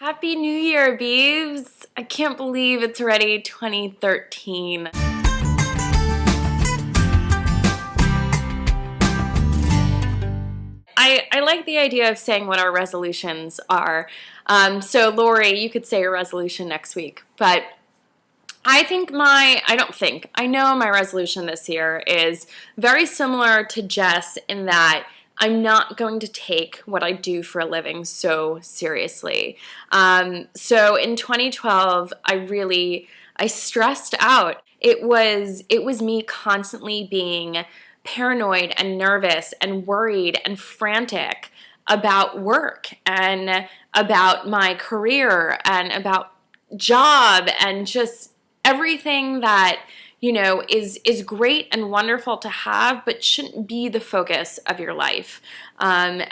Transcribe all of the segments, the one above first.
Happy New Year, Beavs! I can't believe it's already 2013. I like the idea of saying what our resolutions are. So Lori, you could say your resolution next week, but I know my resolution this year is very similar to Jess in that I'm not going to take what I do for a living so seriously. So in 2012, I stressed out. It was me constantly being paranoid and nervous and worried and frantic about work and about my career and about job and just everything that is great and wonderful to have, but shouldn't be the focus of your life. And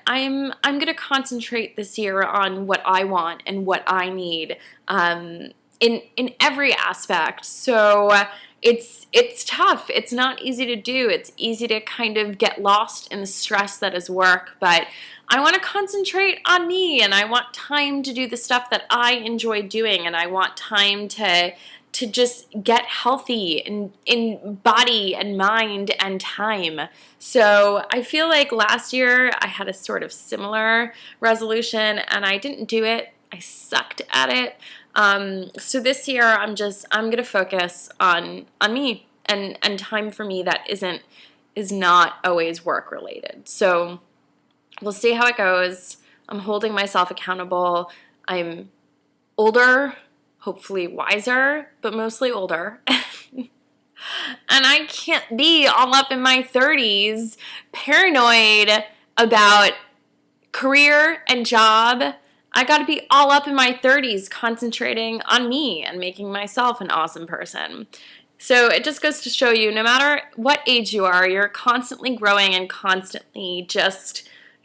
I'm going to concentrate this year on what I want and what I need in every aspect. So it's tough. It's not easy to do. It's easy to kind of get lost in the stress that is work, but I want to concentrate on me, and I want time to do the stuff that I enjoy doing, and I want time to just get healthy in body and mind and time. So I feel like last year I had a sort of similar resolution and I didn't do it. I sucked at it. So this year I'm going to focus on me and time for me that is not always work related. So we'll see how it goes. I'm holding myself accountable. I'm older, hopefully wiser, but mostly older. And I can't be all up in my 30s paranoid about career and job. I got to be all up in my 30s concentrating on me and making myself an awesome person. So it just goes to show you, no matter what age you are, you're constantly growing and constantly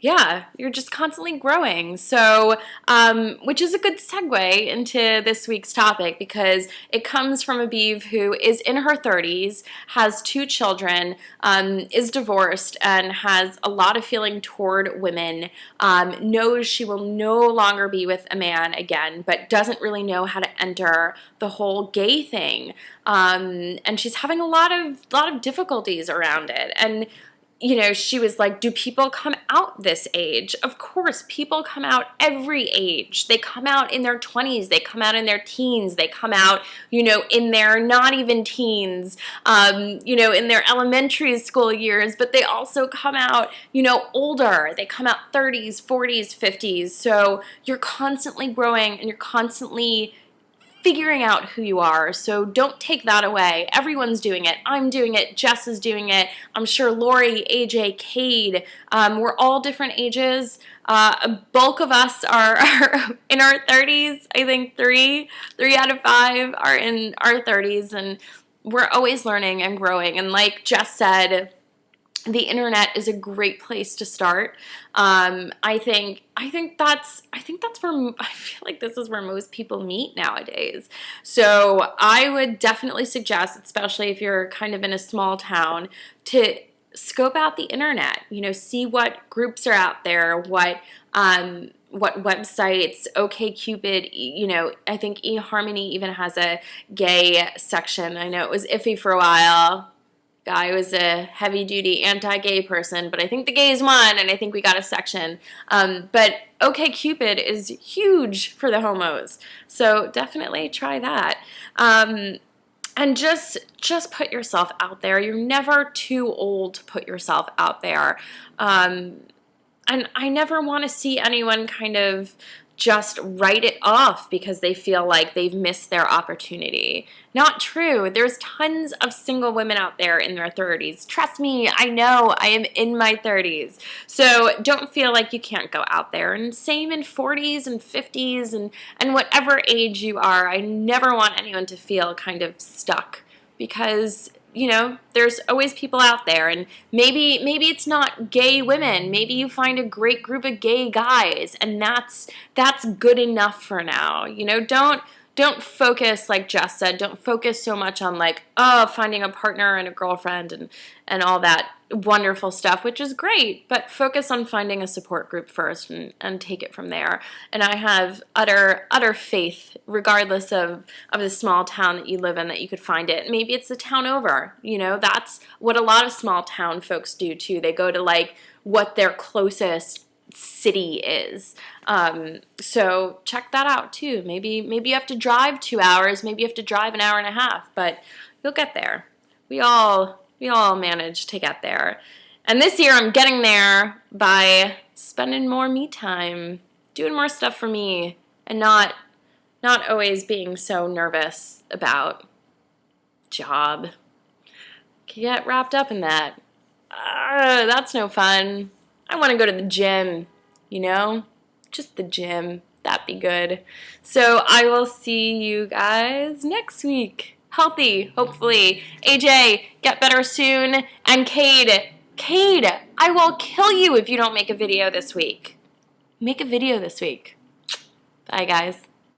you're just constantly growing. So, which is a good segue into this week's topic because it comes from a beav who is in her 30s, has 2 children, is divorced, and has a lot of feeling toward women, knows she will no longer be with a man again, but doesn't really know how to enter the whole gay thing. And she's having a lot of difficulties around it. And she was like, do people come out this age? Of course, people come out every age. They come out in their 20s. They come out in their teens. They come out, in their not even teens, in their elementary school years. But they also come out, older. They come out 30s, 40s, 50s. So you're constantly growing and you're constantly figuring out who you are. So don't take that away. Everyone's doing it. I'm doing it. Jess is doing it. I'm sure Lori, AJ, Kade, we're all different ages. A bulk of us are in our 30s. I think three out of 5 are in our 30s, and we're always learning and growing. And like Jess said, the internet is a great place to start. I think that's where I feel like this is where most people meet nowadays. So I would definitely suggest, especially if you're kind of in a small town, to scope out the internet. See what groups are out there, what websites, OkCupid, I think eHarmony even has a gay section. I know it was iffy for a while. Guy was a heavy-duty anti-gay person, but I think the gays won, and I think we got a section. But OkCupid is huge for the homos, so definitely try that. And just put yourself out there. You're never too old to put yourself out there. And I never want to see anyone kind of just write it off because they feel like they've missed their opportunity. Not true. There's tons of single women out there in their 30s. Trust me, I know. I am in my 30s. So don't feel like you can't go out there. And same in 40s and 50s and whatever age you are. I never want anyone to feel kind of stuck because there's always people out there, and maybe it's not gay women. Maybe you find a great group of gay guys, and that's good enough for now. Don't don't focus, like Jess said, don't focus so much on like, oh, finding a partner and a girlfriend and all that wonderful stuff, which is great, but focus on finding a support group first and take it from there. And I have utter faith, regardless of the small town that you live in, that you could find it. Maybe it's the town over. You know, that's what a lot of small town folks do too. They go to like what their closest city is. So check that out too. Maybe you have to drive 2 hours, maybe you have to drive an hour and a half, but you'll get there. We all manage to get there. And this year I'm getting there by spending more me time, doing more stuff for me, and not always being so nervous about job. Get wrapped up in that. That's no fun. I want to go to the gym, you know? Just the gym. That'd be good. So I will see you guys next week. Healthy, hopefully. AJ, get better soon. And Kade, I will kill you if you don't make a video this week. Make a video this week. Bye, guys.